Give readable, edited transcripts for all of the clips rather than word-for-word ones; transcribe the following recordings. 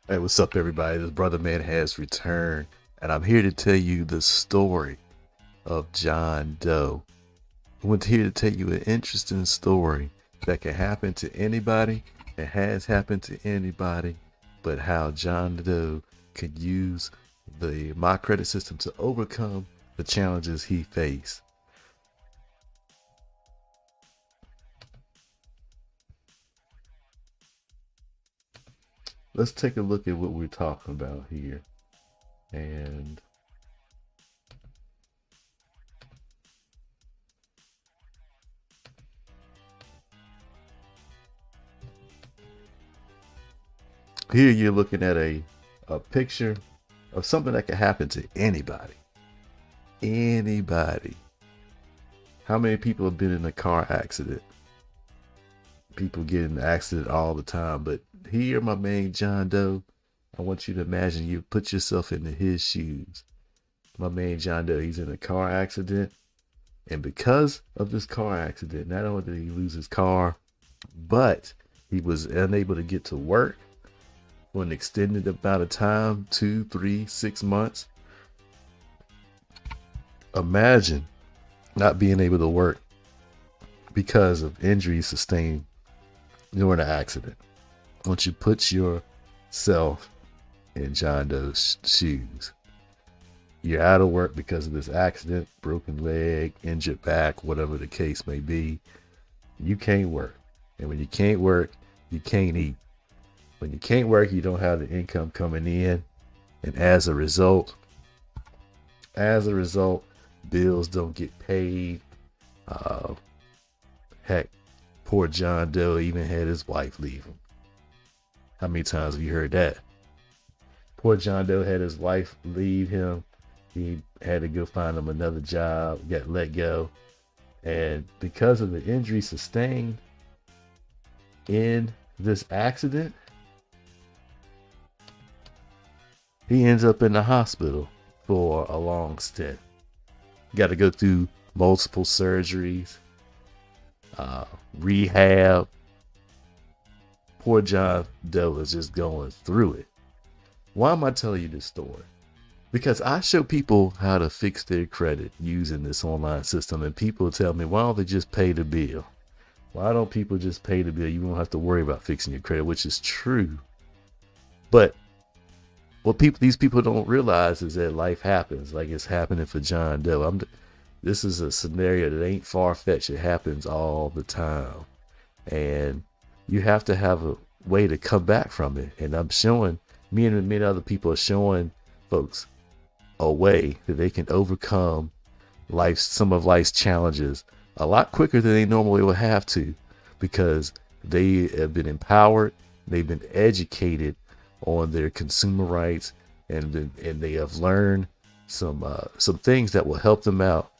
Hey, what's up, everybody? This brother man has returned, and I'm here to tell you the story of John Doe. I'm here to tell you an interesting story that can happen to anybody, it has happened to anybody, but how John Doe could use the My Credit system to overcome the challenges he faced. Let's take a look at what we're talking about here. And here you're looking at a picture of something that can happen to anybody. Anybody. How many people have been in a car accident? People get in an accident all the time, but here, my man John Doe, I want you to imagine you put yourself into his shoes. My man John Doe, he's in a car accident, and because of this car accident, not only did he lose his car, but he was unable to get to work for an extended amount of time, 2, 3, 6 months. Imagine not being able to work because of injuries sustained during the accident. Once you put yourself in John Doe's shoes, you're out of work because of this accident, broken leg, injured back, whatever the case may be. You can't work. And when you can't work, you can't eat. When you can't work, you don't have the income coming in. And as a result, bills don't get paid. Heck, poor John Doe even had his wife leave him. How many times have you heard that? Poor John Doe had his wife leave him. He had to go find him another job, got let go. And because of the injury sustained in this accident, he ends up in the hospital for a long stint. Got to go through multiple surgeries, rehab. Poor John Doe is just going through it. Why am I telling you this story? Because I show people how to fix their credit using this online system, and people tell me, why don't they just pay the bill? Why don't people just pay the bill? You won't have to worry about fixing your credit, which is true. But what these people don't realize is that life happens, like it's happening for John Doe. This is a scenario that ain't far-fetched. It happens all the time. And you have to have a way to come back from it. And I'm showing, me and many other people are showing folks a way that they can overcome some of life's challenges a lot quicker than they normally would have to, because they have been empowered, they've been educated on their consumer rights, and they have learned some things that will help them out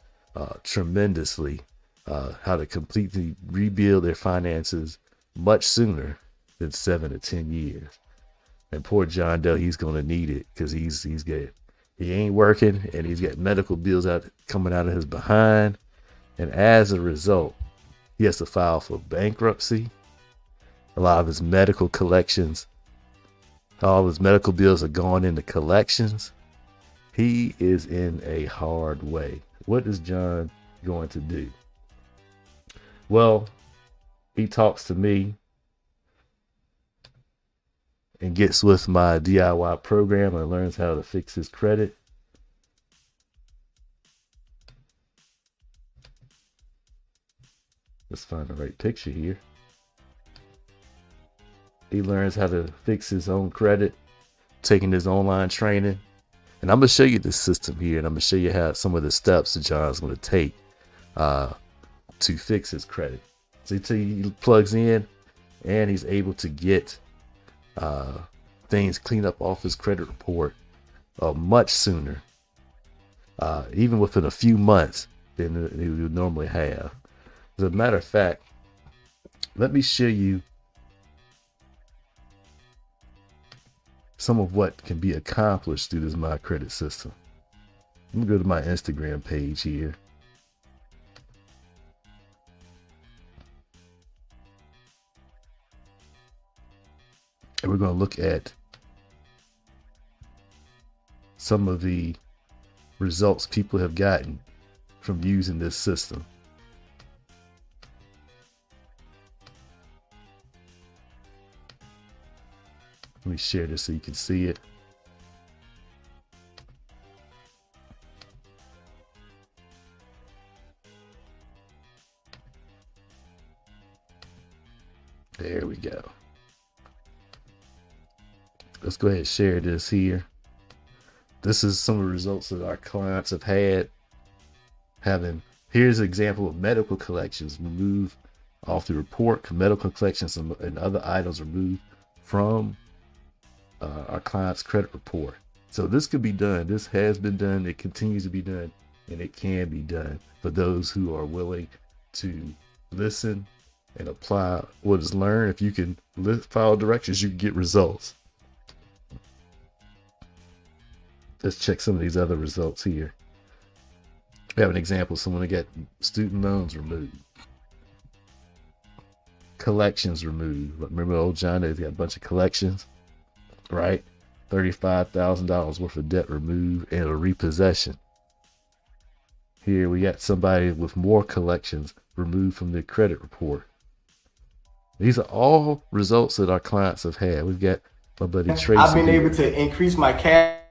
tremendously, how to completely rebuild their finances much sooner than 7 to 10 years. And poor John Doe, he's gonna need it, because he ain't working, and he's got medical bills coming out of his behind, and as a result, he has to file for bankruptcy. A lot of his medical collections, all of his medical bills are gone into collections. He is in a hard way. What is John going to do? Well, he talks to me and gets with my DIY program and learns how to fix his credit. Let's find the right picture here. He learns how to fix his own credit, taking his online training. And I'm going to show you this system here, and I'm going to show you how some of the steps that John's going to take to fix his credit. So he plugs in, and he's able to get things cleaned up off his credit report much sooner, even within a few months than he would normally have. As a matter of fact, let me show you some of what can be accomplished through this My Credit system. Let me go to my Instagram page here. And we're going to look at some of the results people have gotten from using this system. Let me share this so you can see it. There we go. Let's go ahead and share this here. This is some of the results that our clients have had. Here's an example of medical collections removed off the report. Medical collections and other items removed from our client's credit report. So this could be done. This has been done. It continues to be done, and it can be done for those who are willing to listen and apply what is learned. If you can follow directions, you can get results. Let's check some of these other results here. We have an example of someone that got student loans removed, collections removed. Remember old Jon Doe, he's got a bunch of collections, right? $35,000 worth of debt removed and a repossession. Here we got somebody with more collections removed from their credit report. These are all results that our clients have had. We've got my buddy Tracy. I've been able to increase my cash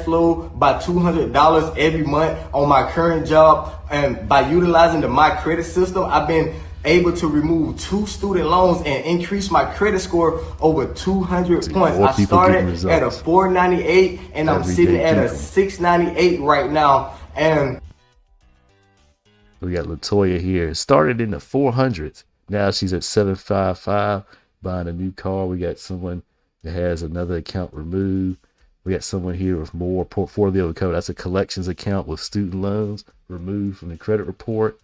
flow by $200 every month on my current job, and by utilizing the My Credit system, I've been able to remove 2 student loans and increase my credit score over 200 points. I started at a 498 and I'm sitting at a 698 right now. And we got Latoya here. Started in the 400s. Now she's at 755, buying a new car. We got someone that has another account removed. We got someone here with more portfolio code. That's a collections account with student loans removed from the credit report.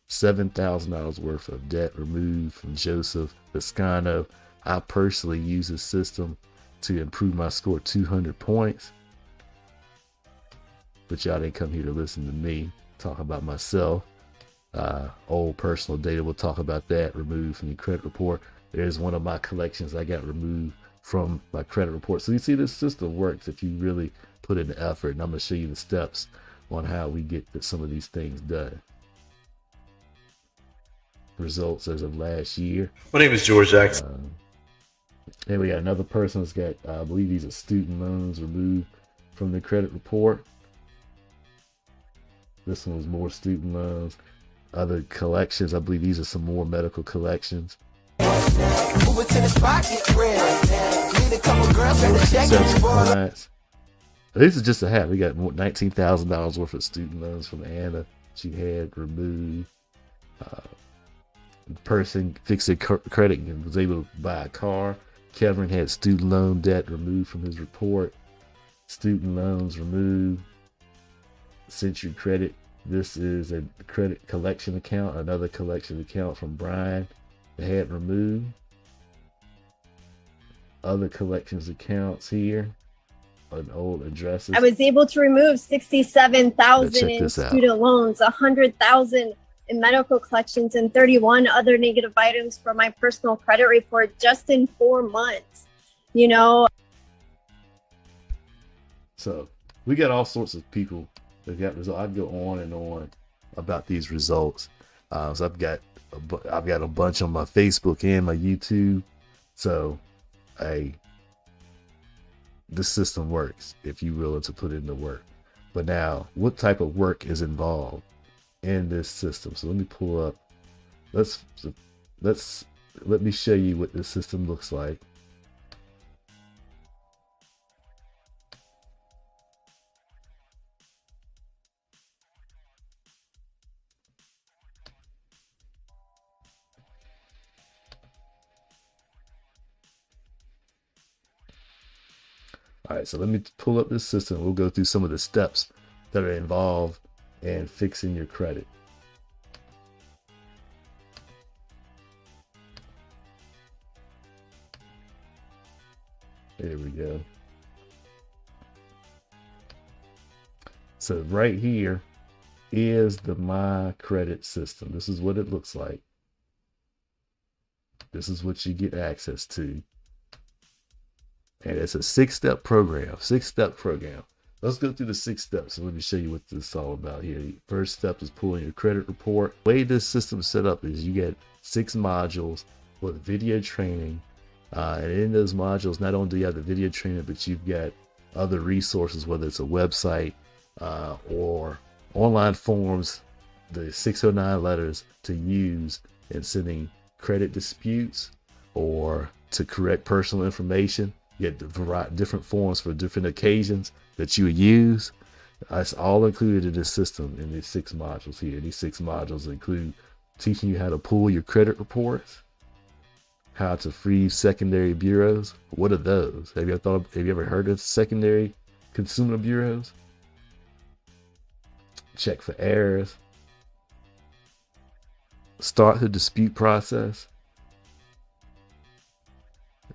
$7,000 worth of debt removed from Joseph Biscano. I personally use this system to improve my score 200 points. But y'all didn't come here to listen to me talk about myself. Old personal data, we'll talk about that, removed from the credit report. There's one of my collections I got removed from my credit report. So you see, this system works if you really put in the effort, and I'm going to show you the steps on how we get some of these things done. Results as of last year. My name is George Jackson. And we got another person that's got, I believe these are student loans removed from the credit report. This one was more student loans. Other collections, I believe these are some more medical collections. Clients. This is just a half. We got $19,000 worth of student loans from Anna. She had removed. Person fixed their credit and was able to buy a car. Kevin had student loan debt removed from his report. Student loans removed. Century Credit. This is a credit collection account. Another collection account from Brian that had removed. Other collections accounts here on old addresses. I was able to remove 67,000 in student loans, 100,000 in medical collections, and 31 other negative items from my personal credit report just in 4 months. You know. So we got all sorts of people that got results. I go on and on about these results. So I've got a bunch on my Facebook and my YouTube. So this system works if you're willing to put in the work. But now, what type of work is involved in this system? So let me pull up. Let me show you what this system looks like. All right, so let me pull up this system. We'll go through some of the steps that are involved in fixing your credit. There we go. So right here is the My Credit system. This is what it looks like. This is what you get access to. And it's a 6-step program, 6-step program. Let's go through the 6 steps and let me show you what this is all about here. First step is pulling your credit report. The way this system is set up is you get 6 modules with video training. And in those modules, not only do you have the video training, but you've got other resources, whether it's a website or online forms, the 609 letters to use in sending credit disputes or to correct personal information. You get the different forms for different occasions that you would use. It's all included in this system in these 6 modules here. These 6 modules include teaching you how to pull your credit reports, how to freeze secondary bureaus. What are those? Have you ever heard of secondary consumer bureaus? Check for errors. Start the dispute process.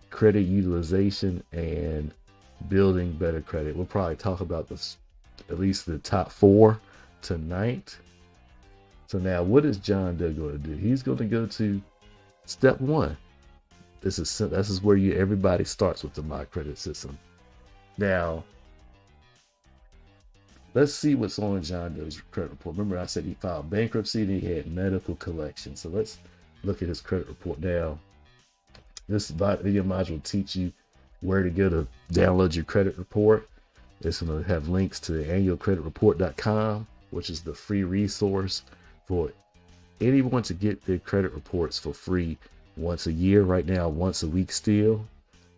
Credit utilization and building better credit. We'll probably talk about this, at least the top 4 tonight. So now what is Jon Doe going to do? He's going to go to step 1. This is where everybody starts with the My Credit system. Now, let's see what's on Jon Doe's credit report. Remember I said he filed bankruptcy and he had medical collection. So let's look at his credit report now. This video module will teach you where to go to download your credit report. It's going to have links to annualcreditreport.com, which is the free resource for anyone to get their credit reports for free once a year, right now, once a week still,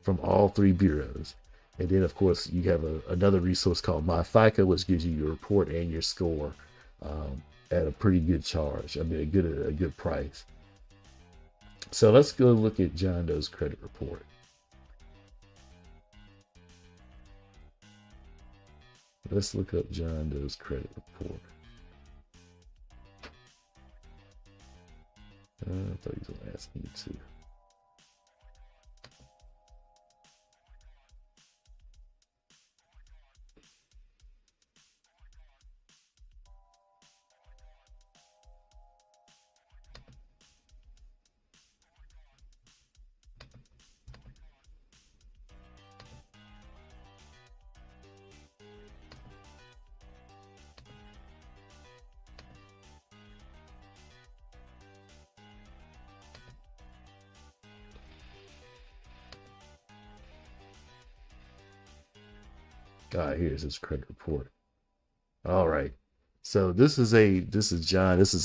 from all 3 bureaus. And then, of course, you have another resource called My FICO, which gives you your report and your score at a pretty good charge. I mean, a good price. So let's go look at Jon Doe's credit report. Let's look up Jon Doe's credit report. I thought he was going to ask me to. Here's his credit report. All right. So this is a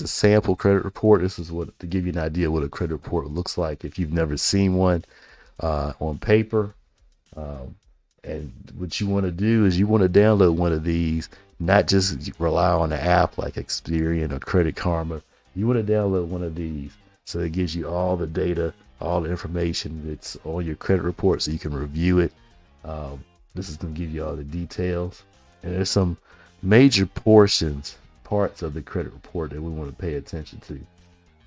sample credit report. This is what to give you an idea what a credit report looks like if you've never seen one on paper. And what you want to do is you want to download one of these, not just rely on an app like Experian or Credit Karma. You want to download one of these so it gives you all the data, all the information that's on your credit report so you can review it. This is going to give you all the details. And there's some major parts of the credit report that we want to pay attention to.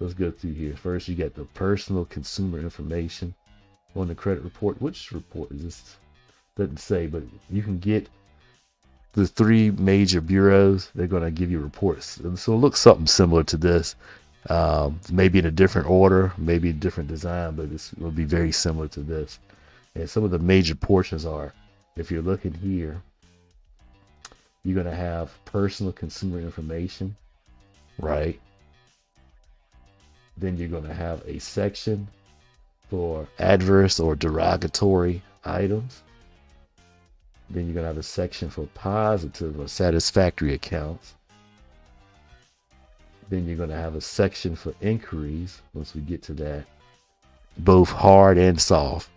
Let's go through here. First, you got the personal consumer information on the credit report. Which report is this? Doesn't say, but you can get the 3 major bureaus. They're going to give you reports. So it looks something similar to this. Maybe in a different order, maybe a different design, but it will be very similar to this. And some of the major portions are, if you're looking here, you're going to have personal consumer information, right? Then you're going to have a section for adverse or derogatory items. Then you're going to have a section for positive or satisfactory accounts. Then you're going to have a section for inquiries once we get to that, both hard and soft.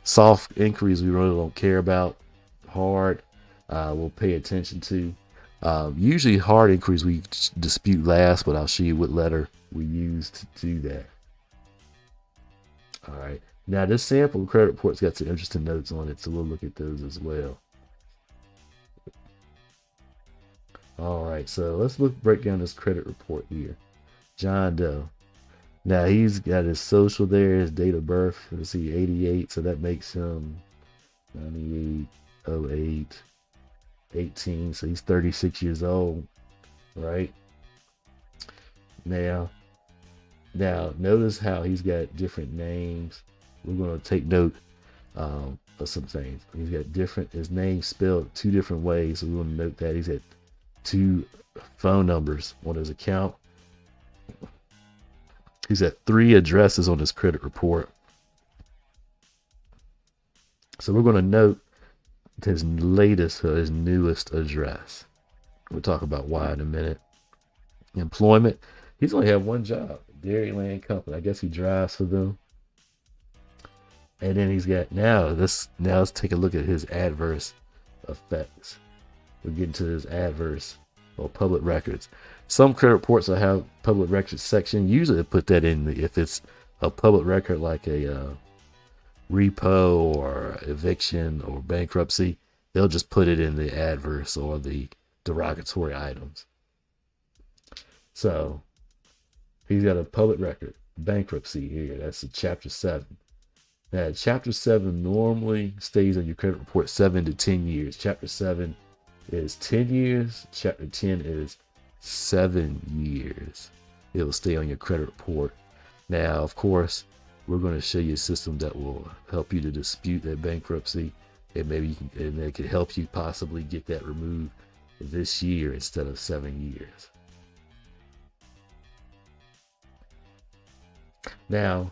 Soft inquiries we really don't care about. Hard we'll pay attention to. Usually hard inquiries we dispute last, but I'll show you what letter we use to do that. All right. Now this sample credit report's got some interesting notes on it, so we'll look at those as well. All right, so let's break down this credit report here. Jon Doe. Now he's got his social there, his date of birth. Let's see, 88, so that makes him 98, 08, 18. So he's 36 years old, right? Now notice how he's got different names. We're going to take note of of some things. He's got his name spelled 2 different ways, so we want to note that. He's got 2 phone numbers on his account. He's got 3 addresses on his credit report. So we're going to note his newest address. We'll talk about why in a minute. Employment. He's only had 1 job, Dairyland Company. I guess he drives for them. And then he's got now let's take a look at his adverse effects. We're getting to his adverse or public records. Some credit reports will have public records section. Usually they put that in if it's a public record like a repo or eviction or bankruptcy. They'll just put it in the adverse or the derogatory items. So he's got a public record, bankruptcy here. That's in Chapter 7. Now, Chapter 7 normally stays on your credit report 7 to 10 years. Chapter 7 is 10 years. Chapter 10 is 7 years. It will stay on your credit report. Now, of course, we're going to show you a system that will help you to dispute that bankruptcy, and maybe it could help you possibly get that removed this year instead of 7 years. Now,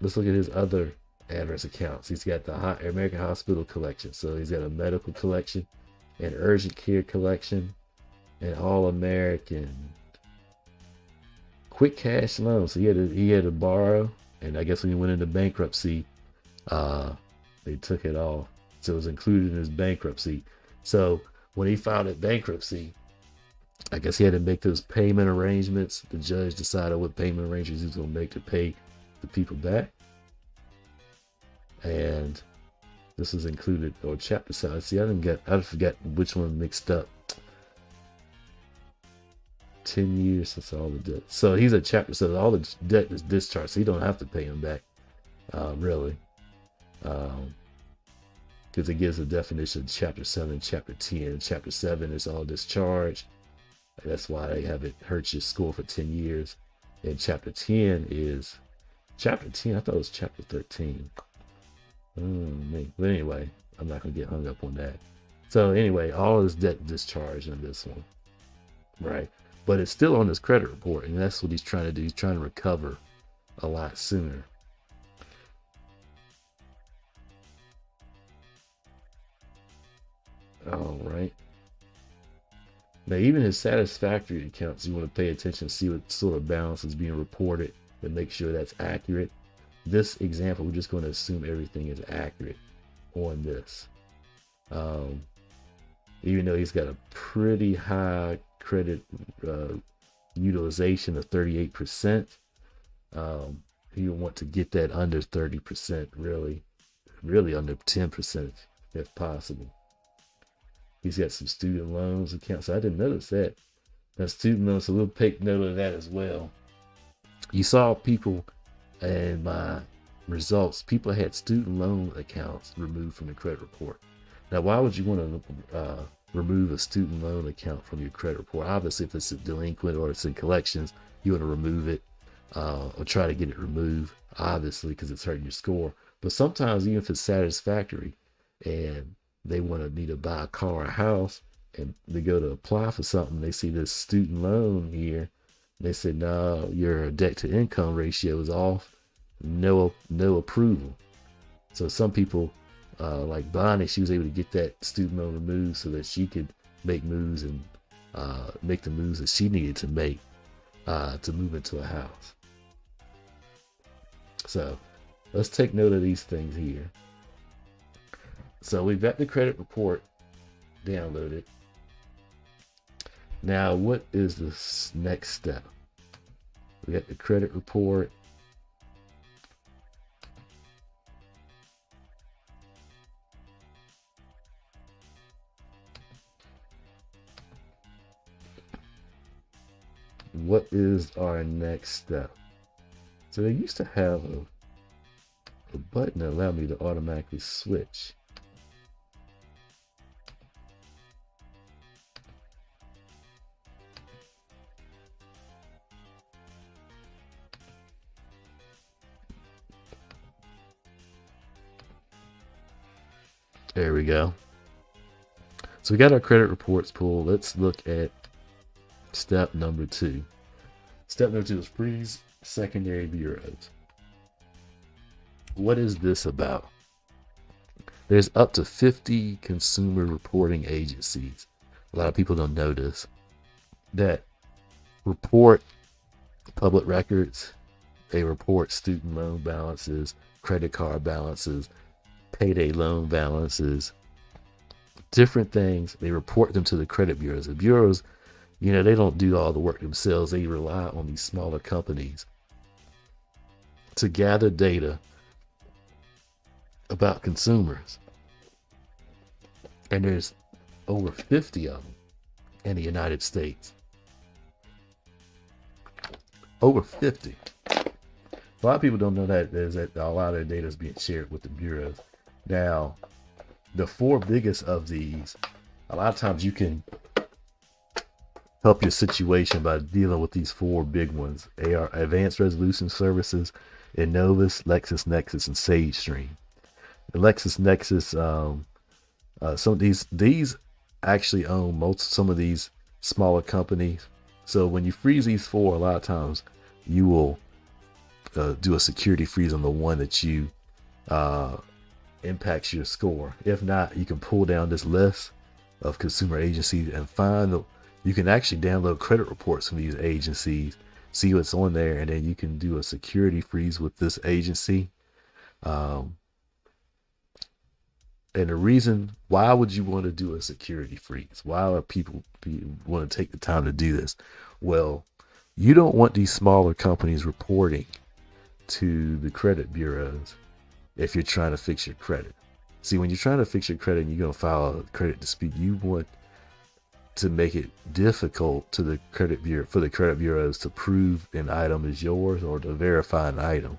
let's look at his other adverse accounts. He's got the American Hospital collection. So he's got a medical collection, an urgent care collection, an All-American quick cash loan. So he had to borrow, and I guess when he went into bankruptcy, they took it off. So it was included in his bankruptcy. So when he filed at bankruptcy, I guess he had to make those payment arrangements. The judge decided what payment arrangements he was going to make to pay the people back. And this is included, or Chapter 7. See, I forgot which one mixed up. 10 years since all the debt. So he's a Chapter 7. All the debt is discharged, so you don't have to pay him back, really. Because it gives a definition of Chapter 7 and Chapter 10. Chapter 7 is all discharged. That's why they have it hurt your score for 10 years. And Chapter 10 is Chapter 10. I thought it was Chapter 13. But anyway, I'm not going to get hung up on that. So anyway, all his debt discharged in this one. Right? But it's still on his credit report, and that's what he's trying to do. He's trying to recover a lot sooner. All right. Now, even his satisfactory accounts, you want to pay attention, see what sort of balance is being reported, and make sure that's accurate. This example, we're just going to assume everything is accurate on this. Even though he's got a pretty high credit utilization of 38%, you want to get that under 30%, really under 10% if possible. He's got some student loans accounts. I didn't notice that. That's student loans, so we'll take note of that as well. You saw people in my results, people had student loan accounts removed from the credit report. Now, why would you want to remove a student loan account from your credit report? Obviously, if it's a delinquent or it's in collections, you want to remove it or try to get it removed, obviously, because it's hurting your score. But sometimes, even if it's satisfactory and they need to buy a car or a house, and they go to apply for something, they see this student loan here, they say, no, your debt to income ratio is off, no approval. So some people, like Bonnie, she was able to get that student loan removed so that she could make moves and make the moves that she needed to make to move into a house. So let's take note of these things here. So we've got the credit report downloaded. Now, what is the next step? We got the credit report. What is our next step? So they used to have a button that allowed me to automatically switch. There we go. So we got our credit reports pulled. Let's look at step number 2. Step number 2 is freeze secondary bureaus. What is this about? There's up to 50 consumer reporting agencies. A lot of people don't know this, that report public records. They report student loan balances, credit card balances, payday loan balances, different things. They report them to the credit bureaus. The bureaus, they don't do all the work themselves. They rely on these smaller companies to gather data about consumers. And there's over 50 of them in the United States. Over 50. A lot of people don't know that a lot of their data is being shared with the bureaus. Now, the 4 biggest of these, a lot of times you can help your situation by dealing with these 4 big ones. They are Advanced Resolution Services, Innovus, LexisNexis, and SageStream. The LexisNexis, some of these actually own some of these smaller companies. So when you freeze these 4, a lot of times you will do a security freeze on the one that you impacts your score. If not, you can pull down this list of consumer agencies and you can actually download credit reports from these agencies, see what's on there, and then you can do a security freeze with this agency. And the reason, why would you want to do a security freeze? Why would people want to take the time to do this? Well, you don't want these smaller companies reporting to the credit bureaus if you're trying to fix your credit. See, when you're trying to fix your credit and you're going to file a credit dispute, you want to make it difficult to the credit bureau, for the credit bureaus to prove an item is yours or to verify an item.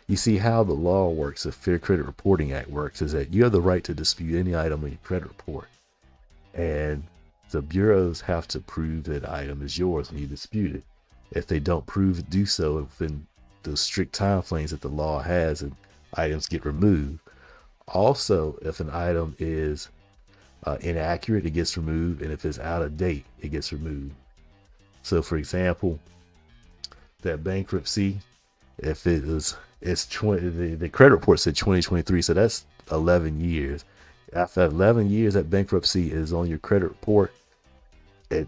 You see how the law works, the Fair Credit Reporting Act works, is that you have the right to dispute any item in your credit report. And the bureaus have to prove that item is yours when you dispute it. If they don't do so within the strict time frames that the law has, and items get removed. Also, if an item is inaccurate, it gets removed, and if it's out of date, it gets removed. So, for example, that bankruptcy, if the credit report said 2023, so that's 11 years. After 11 years, that bankruptcy is on your credit report, and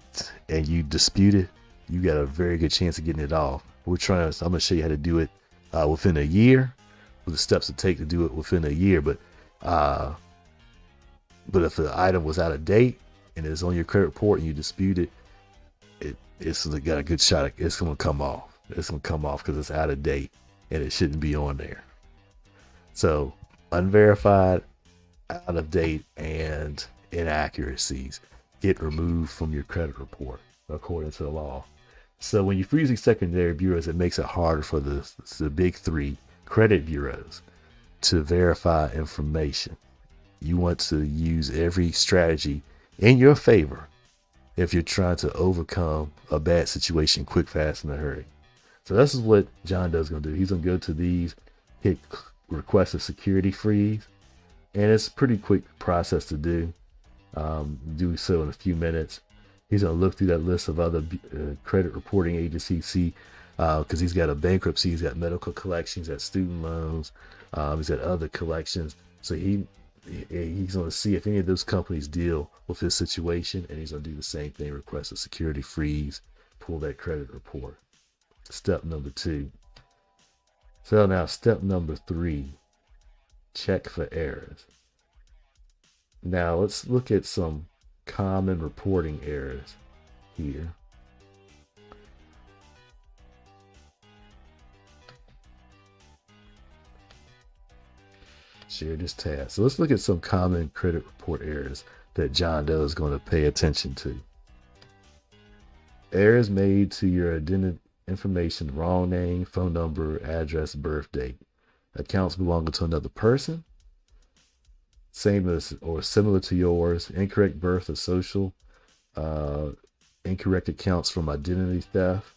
you dispute it, you got a very good chance of getting it off. I'm going to show you how to do it within a year, with the steps to take to do it within a year. But if the item was out of date and it's on your credit report and you dispute it, it's got a good shot. It's going to come off. It's going to come off because it's out of date and it shouldn't be on there. So unverified, out of date, and inaccuracies get removed from your credit report according to the law. So when you freeze these secondary bureaus, it makes it harder for the big 3 credit bureaus to verify information. You want to use every strategy in your favor if you're trying to overcome a bad situation quick, fast, in a hurry. So this is what Jon Doe is going to do. He's going to go to these, hit request a security freeze, and it's a pretty quick process to do. Do so in a few minutes. He's going to look through that list of other credit reporting agencies, see, because he's got a bankruptcy, he's got medical collections, he's got student loans, he's got other collections. So he's going to see if any of those companies deal with his situation, and he's going to do the same thing, request a security freeze, pull that credit report. Step number 2. So now step number 3, check for errors. Now let's look at some common reporting errors here. Share this tab. So let's look at some common credit report errors that Jon Doe is going to pay attention to. Errors made to your identity information: wrong name, phone number, address, birth date. Accounts belonging to another person, same as or similar to yours. Incorrect birth or social. Incorrect accounts from identity theft.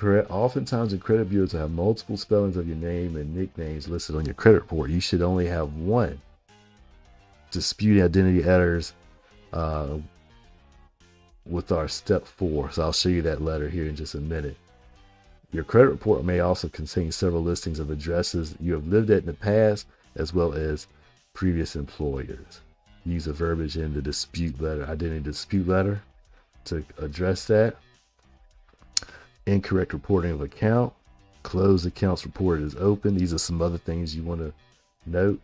Oftentimes in credit bureaus have multiple spellings of your name and nicknames listed on your credit report. You should only have one dispute identity errors with our step 4. So I'll show you that letter here in just a minute. Your credit report may also contain several listings of addresses you have lived at in the past, as well as previous employers. Use the verbiage in the dispute letter, identity dispute letter, to address that. Incorrect reporting of account. Closed accounts reported as open. These are some other things you want to note.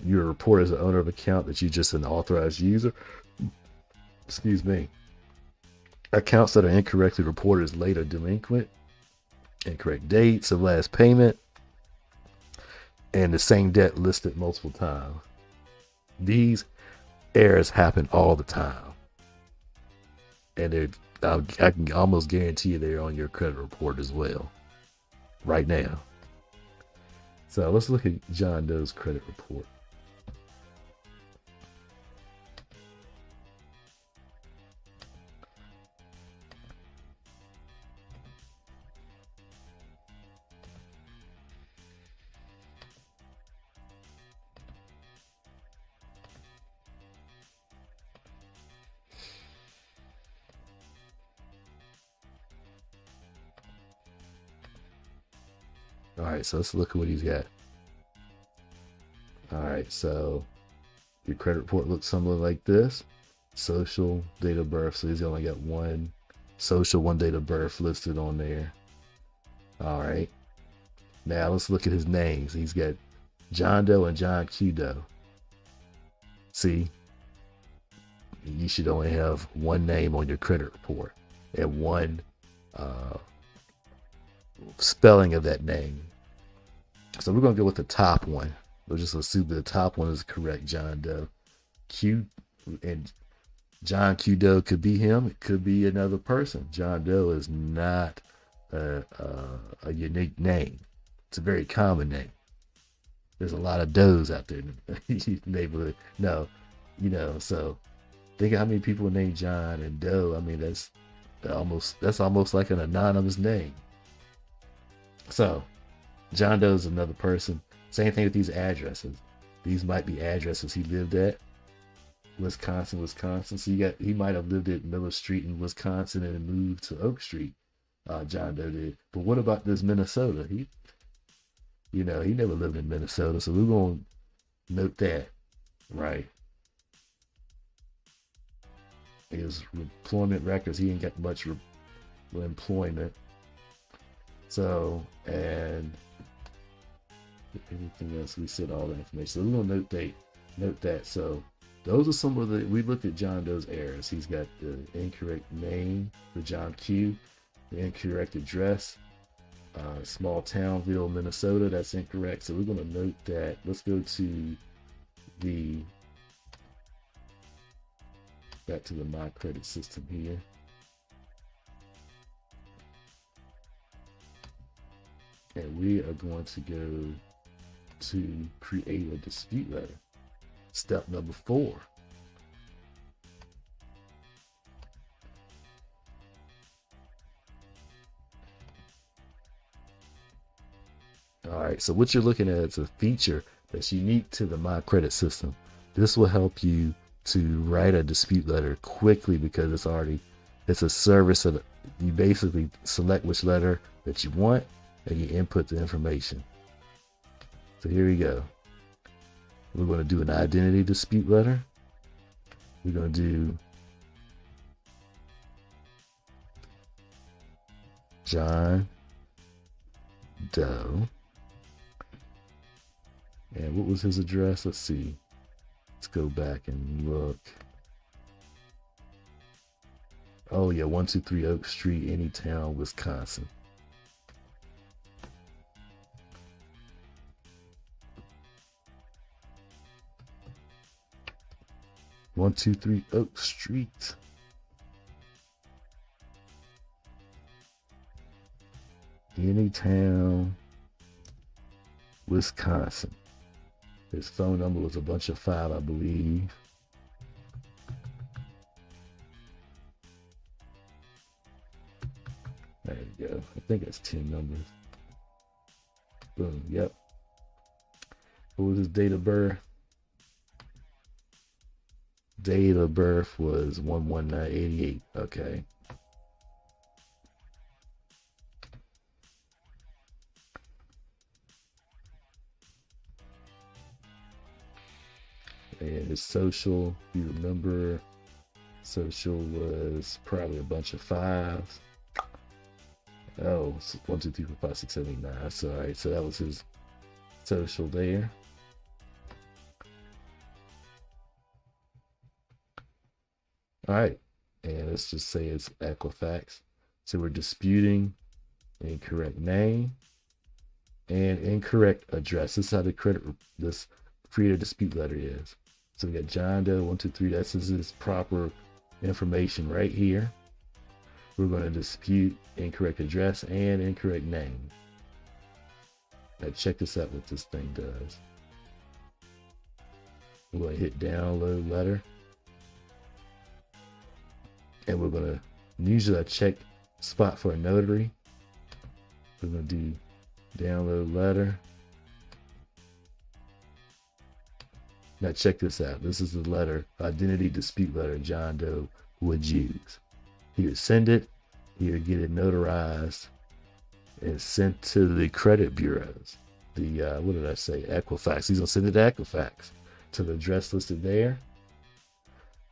Your report as the owner of account that you're just an authorized user. Excuse me. Accounts that are incorrectly reported as late or delinquent. Incorrect dates of last payment. And the same debt listed multiple times. These errors happen all the time. And I can almost guarantee you they're on your credit report as well. Right now. So let's look at Jon Doe's credit report. All right, so let's look at what he's got. All right, so your credit report looks something like this. Social, date of birth. So he's only got one social, one date of birth listed on there. All right. Now let's look at his names. He's got Jon Doe and Jon Doe. See, you should only have one name on your credit report and one spelling of that name. So we're going to go with the top one. We'll just assume that the top one is correct, Jon Doe. And Jon Doe could be him. It could be another person. Jon Doe is not a unique name. It's a very common name. There's a lot of Does out there in the neighborhood. No, so think of how many people named John and Doe. I mean, that's almost like an anonymous name. So Jon Doe is another person. Same thing with these addresses. These might be addresses he lived at. Wisconsin. So he might have lived at Miller Street in Wisconsin and moved to Oak Street. Jon Doe did. But what about this Minnesota? He never lived in Minnesota, so we're gonna note that, right? His employment records, he ain't got much employment. So, and anything else, we said all that information. So we're gonna note that. So those are some of we looked at Jon Doe's errors. He's got the incorrect name for John Q, the incorrect address, small townville, Minnesota, that's incorrect. So we're gonna note that. Let's go to back to the My Credit system here. And we are going to go to create a dispute letter. Step number 4. All right, so what you're looking at is a feature that's unique to the My Credit system. This will help you to write a dispute letter quickly because it's a service that you basically select which letter that you want and you input the information. So here we go. We're going to do an identity dispute letter. We're going to do Jon Doe. And what was his address? Let's see. Let's go back and look. Oh yeah, 123 Oak Street, Anytown, Wisconsin. One, 2, 3 Oak Street. Anytown, Wisconsin. His phone number was a bunch of 5, I believe. There you go. I think it's 10 numbers. Boom. Yep. What was his date of birth? Date of birth was 1/1988. Okay. And his social, you remember, social was probably a bunch of fives. Oh, 1, 2, 3, 4, 5, 6, 7, 8, 9. So, all right, so that was his social there. All right, and let's just say it's Equifax. So we're disputing incorrect name and incorrect address. This is how this create a dispute letter is. So we got Jon Doe 1, 2, 3. That's his proper information right here. We're going to dispute incorrect address and incorrect name. Now check this out what this thing does. We're going to hit download letter. And we're going to usually I check spot for a notary. We're going to do download letter. Now check this out. This is the letter, identity dispute letter Jon Doe would use. He would send it, he would get it notarized and sent to the credit bureaus. The, what did I say? Equifax. He's going to send it to Equifax to the address listed there.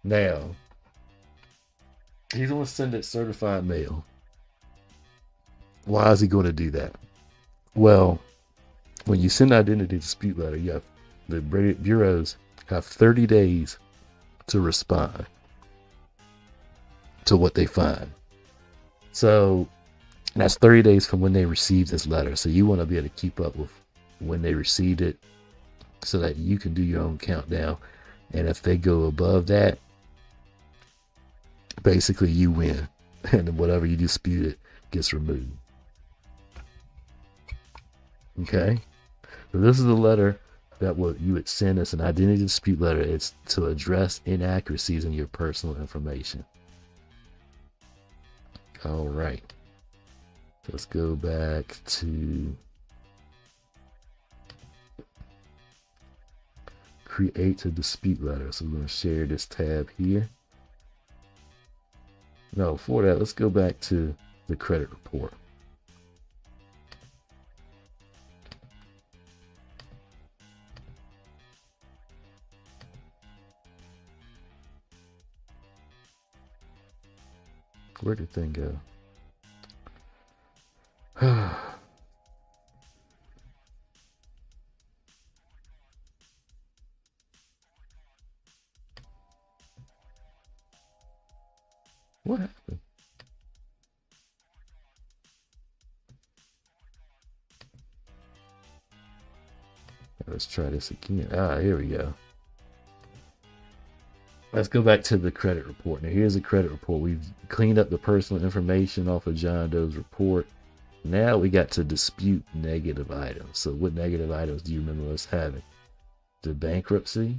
Now, he's going to send it certified mail. Why is he going to do that? Well, when you send an identity dispute letter, you have the bureaus have 30 days to respond to what they find. So that's 30 days from when they receive this letter. So you want to be able to keep up with when they received it so that you can do your own countdown. And if they go above that, basically you win. And whatever you disputed gets removed. Okay? So this is the letter that you would send as an identity dispute letter. It's to address inaccuracies in your personal information. All right. Let's go back to create a dispute letter. So we're going to share this tab here. No, for that, let's go back to the credit report. Where did the thing go? What happened? Let's try this again. Here we go. Let's go back to the credit report. Now here's the credit report. We've cleaned up the personal information off of Jon Doe's report. Now we got to dispute negative items. So what negative items do you remember us having? The bankruptcy,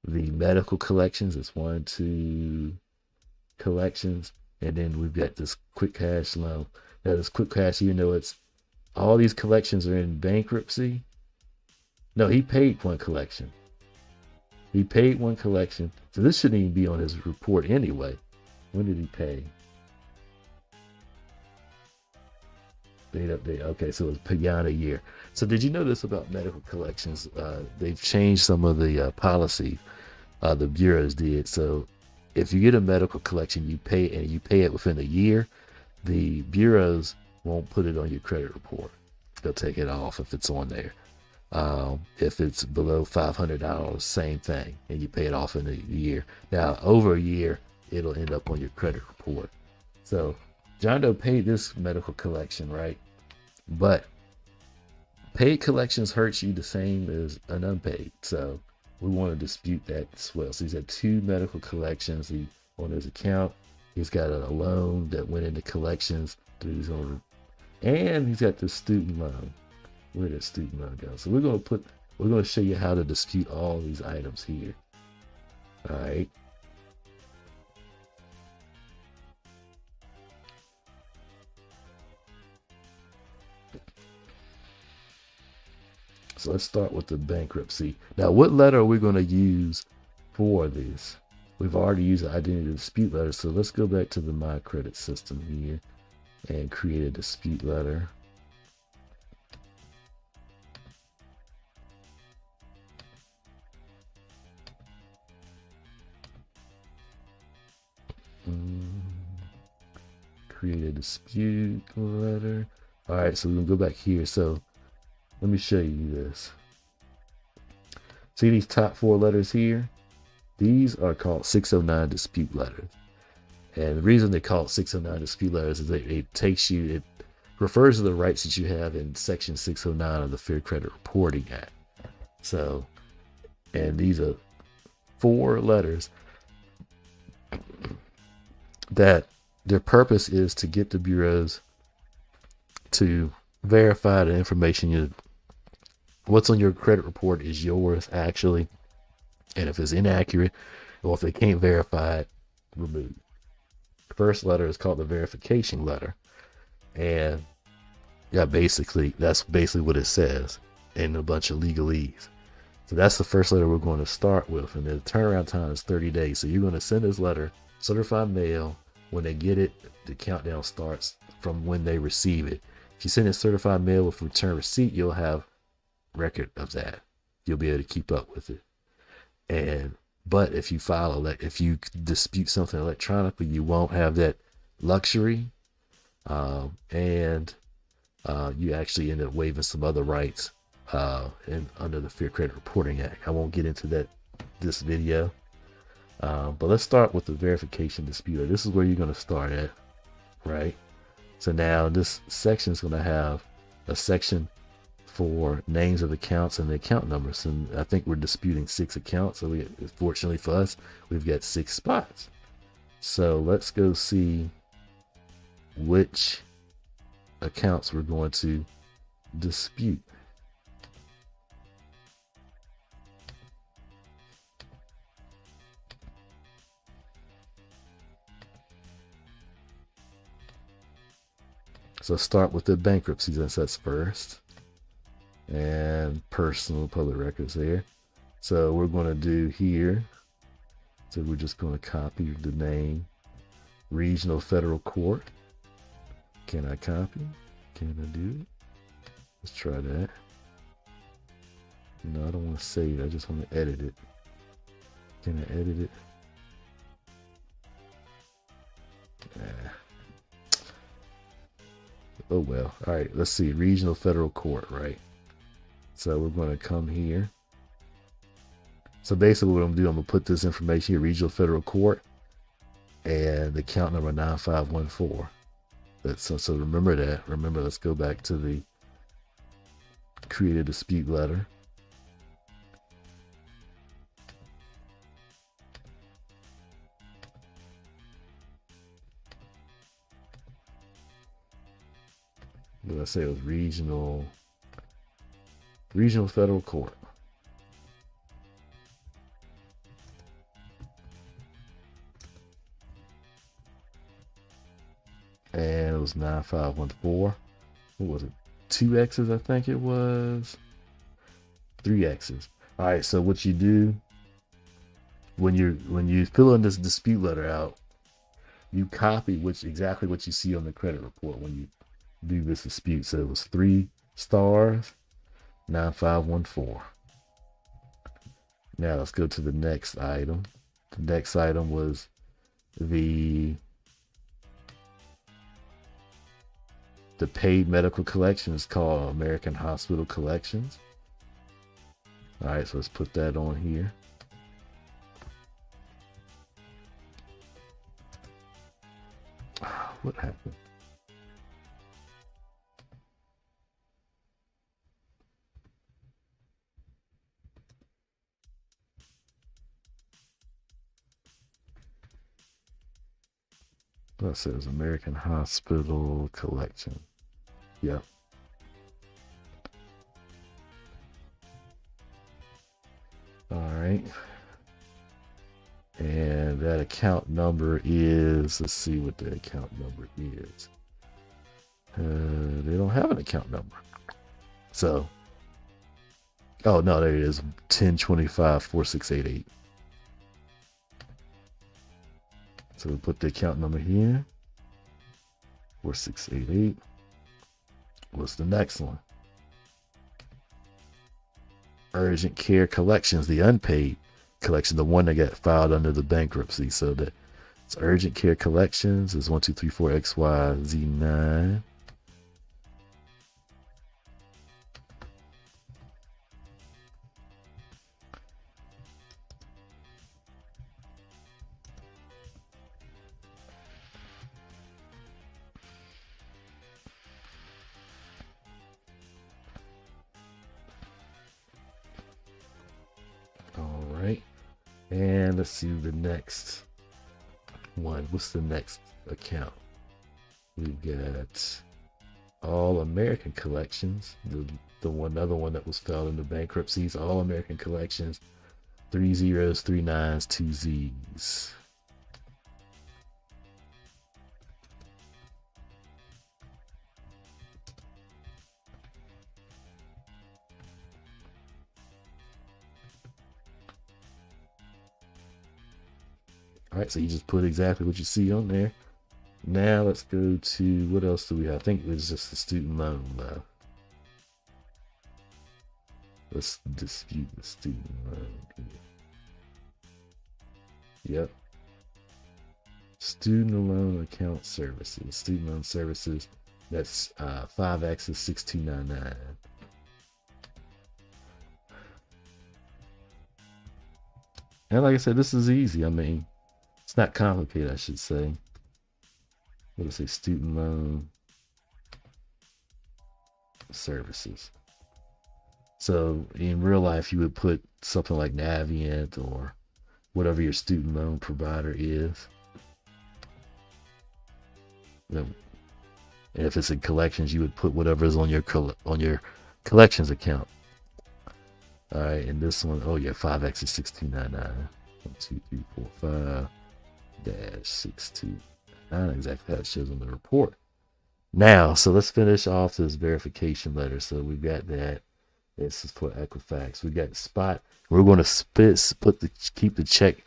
the medical collections. It's 1, 2 collections. And then we've got this quick cash loan. Now this quick cash, even though it's all these collections are in bankruptcy. No, he paid one collection. He paid one collection. So this shouldn't even be on his report anyway. When did he pay? Date update. Okay, so it's beyond a year. So did you know this about medical collections? They've changed some of the policy. The bureaus did. So if you get a medical collection, you pay it within a year, the bureaus won't put it on your credit report. They'll take it off if it's on there. If it's below $500, same thing, and you pay it off in a year. Now, over a year, it'll end up on your credit report. So, Jon Doe paid this medical collection, right? But paid collections hurts you the same as an unpaid. So, we want to dispute that as well. So, he's had 2 medical collections on his account. He's got a loan that went into collections and he's got the student loan. Where did student loan go? So we're going to show you how to dispute all these items here. All right. So let's start with the bankruptcy. Now, what letter are we going to use for these. We've already used the identity dispute letter, so let's go back to the My Credit system here and create a dispute letter. Create a dispute letter. All right, so we're gonna go back here. So let me show you this. See these top 4 letters here? These are called 609 dispute letters. And the reason they call it 609 dispute letters is that it refers to the rights that you have in section 609 of the Fair Credit Reporting Act. So, and these are 4 letters that their purpose is to get the bureaus to verify the information what's on your credit report is yours actually, and if it's inaccurate or if they can't verify it, remove. The first letter is called the verification letter, and that's basically what it says in a bunch of legalese. So that's the first letter we're going to start with, and the turnaround time is 30 days. So you're going to send this letter certified mail. When they get it, the countdown starts from when they receive it. If you send it certified mail with return receipt, you'll have record of that. You'll be able to keep up with it. But if you dispute something electronically, you won't have that luxury, and you actually end up waiving some other rights under the Fair Credit Reporting Act. I won't get into this video. But let's start with the verification dispute. This is where you're going to start at, right? So now this section is going to have a section for names of accounts and the account numbers. And I think we're disputing 6 accounts. So fortunately for us, we've got 6 spots. So let's go see which accounts we're going to dispute. So start with the bankruptcy, since that's first, and personal public records there. So we're going to do here, so we're just going to copy the name, Regional Federal Court. Can I copy? Can I do it? Let's try that. No, I don't want to save it. I just want to edit it. Can I edit it? Nah. Oh well. All right, let's see. Regional Federal Court, right? So we're going to come here. So basically what I'm going to do, I'm going to put this information here, Regional Federal Court, and the account number 9514. So remember that. Remember, let's go back to the create a dispute letter. Did I say it was regional federal court? And it was 9514. What was it? 2 X's, I think it was. 3 X's. All right. So what you do when you fill in this dispute letter out, you copy exactly what you see on the credit report when you do this dispute. So it was 3 stars, 9514. Now let's go to the next item. The next item was the paid medical collection. Is called American Hospital Collections. All right, so let's put that on here. What happened? That says American Hospital Collection. Yep. All right. And that account number is, let's see what the account number is. They don't have an account number. So, oh no, there it is, 1025-4688. So we put the account number here. 4688. What's the next one? Urgent Care Collections, the unpaid collection, the one that got filed under the bankruptcy. So that it's Urgent Care Collections is 1234XYZ9. All right, and let's see the next one. What's the next account? We've got All American Collections, the other one that was filed into bankruptcies. All American Collections, 3 zeros, 3 nines, 2 Z's. All right, so you just put exactly what you see on there. Now let's go to, what else do we have? I think it's just the student loan left. Let's dispute the student loan. Yep. Student loan account services. Student loan services, that's 5X is 6299. And like I said, this is easy. I mean, it's not complicated, I should say. What does it say? Student loan services. So in real life, you would put something like Navient or whatever your student loan provider is. And if it's in collections, you would put whatever is on your collections account. All right, and this one, oh yeah, 5X is 6299. 1, 2, 3, 4, 5 -62. Not exactly how it shows on the report. Now, so let's finish off this verification letter. So we've got that. This is for Equifax. We got the spot. We're going to keep the check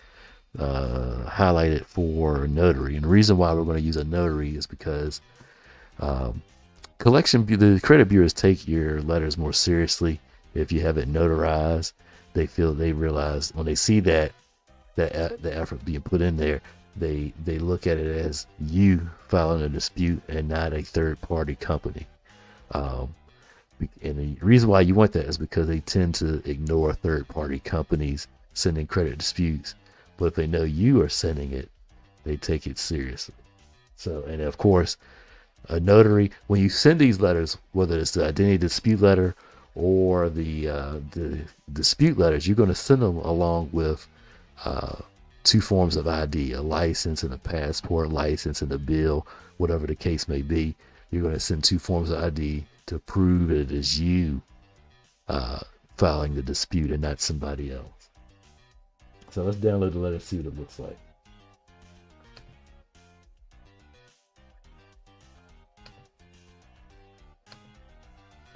highlighted for notary. And the reason why we're going to use a notary is because the credit bureaus take your letters more seriously if you have it notarized. They realize when they see that the effort being put in there, they look at it as you filing a dispute and not a third party company. And the reason why you want that is because they tend to ignore third party companies sending credit disputes. But if they know you are sending it, they take it seriously. So, and of course, a notary, when you send these letters, whether it's the identity dispute letter or the dispute letters, you're going to send them along with 2 forms of ID, a license and a passport, license and a bill, whatever the case may be. You're going to send 2 forms of ID to prove it is you filing the dispute and not somebody else. So let's download the letter, see what it looks like.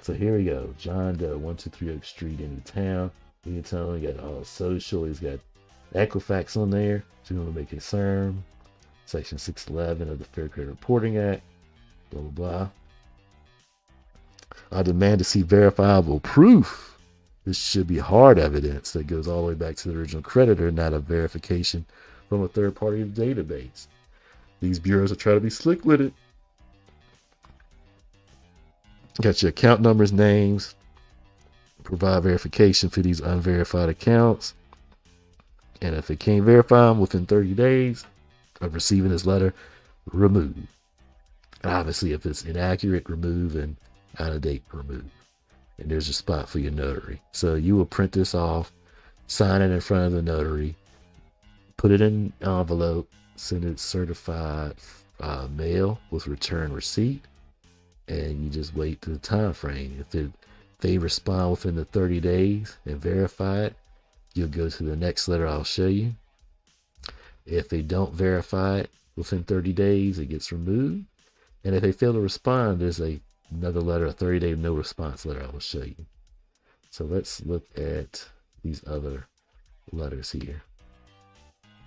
So here we go. Jon Doe, 123 Oak Street, Anytown. Anytown, he got all social. He's got Equifax on there. So you want to make concern. Section 611 of the Fair Credit Reporting Act. Blah, blah, blah. I demand to see verifiable proof. This should be hard evidence that goes all the way back to the original creditor, not a verification from a third-party database. These bureaus are trying to be slick with it. Got your account numbers, names. Provide verification for these unverified accounts. And if it can't verify them within 30 days of receiving this letter, remove. Obviously, if it's inaccurate, remove, and out of date, remove. And there's a spot for your notary. So you will print this off, sign it in front of the notary, put it in an envelope, send it certified mail with return receipt, and you just wait the time frame. If they respond within the 30 days and verify it, you'll go to the next letter I'll show you. If they don't verify it within 30 days, it gets removed. And if they fail to respond, there's another letter, a 30-day no response letter I will show you. So let's look at these other letters here.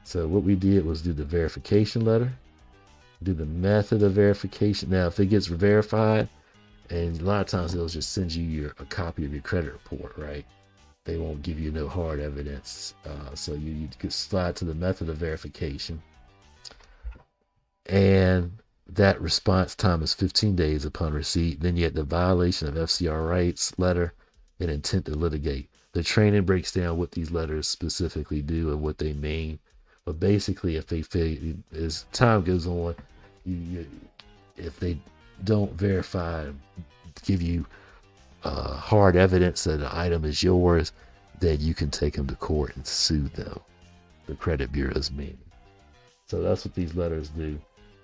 So what we did was do the verification letter, do the method of verification. Now, if it gets verified, and a lot of times they'll just send you a copy of your credit report, right? They won't give you no hard evidence. So you could slide to the method of verification. And that response time is 15 days upon receipt. Then you have the violation of FCR rights letter and intent to litigate. The training breaks down what these letters specifically do and what they mean. But basically, if they fail, as time goes on, if they don't verify, give you hard evidence that the item is yours, then you can take them to court and sue them. The credit bureaus mean. So that's what these letters do.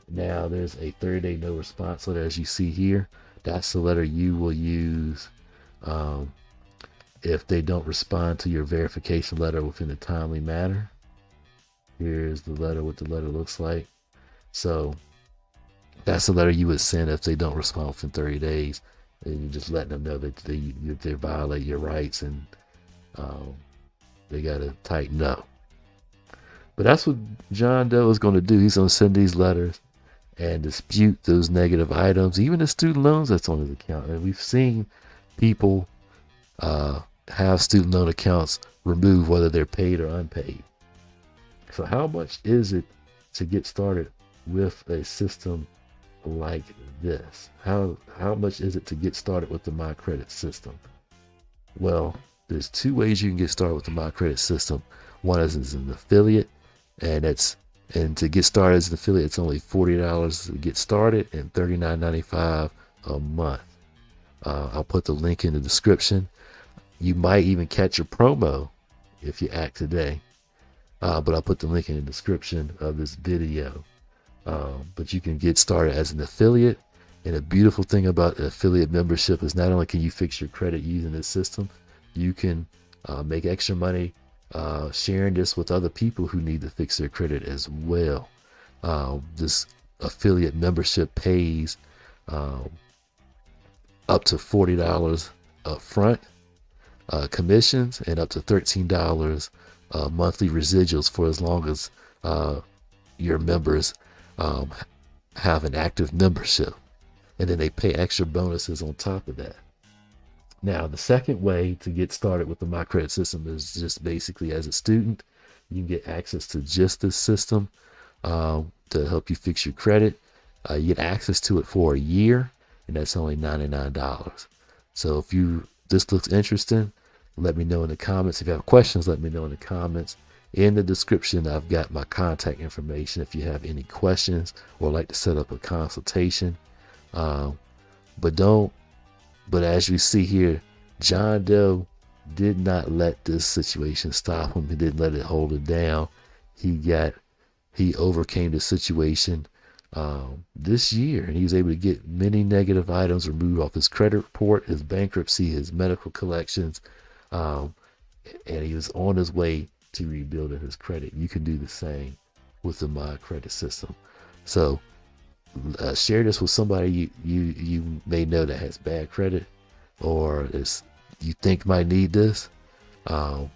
Now there's a 30-day no response letter, as you see here. That's the letter you will use if they don't respond to your verification letter within a timely manner. Here's the letter, what the letter looks like. So that's the letter you would send if they don't respond within 30 days. And you're just letting them know that they violate your rights and they got to tighten up. But that's what Jon Doe is going to do. He's going to send these letters and dispute those negative items, even the student loans that's on his account. And we've seen people have student loan accounts removed, whether they're paid or unpaid. So how much is it to get started with a system like this? How much is it to get started with the My Credit system? Well, there's two ways you can get started with the My Credit system. One is as an affiliate, and to get started as an affiliate, it's only $40 to get started and $39.95 a month. I'll put the link in the description. You might even catch a promo if you act today. But I'll put the link in the description of this video. But you can get started as an affiliate. And the beautiful thing about the affiliate membership is not only can you fix your credit using this system, you can make extra money sharing this with other people who need to fix their credit as well. This affiliate membership pays up to $40 up front commissions and up to $13 monthly residuals for as long as your members have an active membership. And then they pay extra bonuses on top of that. Now, the second way to get started with the My Credit system is just basically as a student. You can get access to just this system to help you fix your credit. You get access to it for a year, and that's only $99. So if this looks interesting, let me know in the comments. If you have questions, let me know in the comments. In the description, I've got my contact information if you have any questions or like to set up a consultation. But as you see here, Jon Doe did not let this situation stop him. He didn't let it hold him down. He overcame the situation this year, and he was able to get many negative items removed off his credit report, his bankruptcy, his medical collections, and he was on his way to rebuilding his credit. You can do the same with the My Credit system. So share this with somebody you may know that has bad credit or you think might need this. And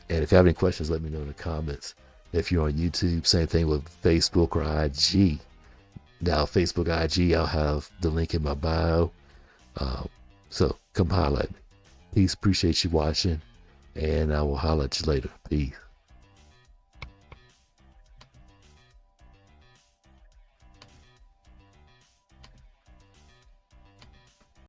if you have any questions, let me know in the comments. If you're on YouTube, same thing with Facebook or IG. Now, Facebook, IG, I'll have the link in my bio. So come holler at me. Peace. Appreciate you watching. And I will holler at you later. Peace.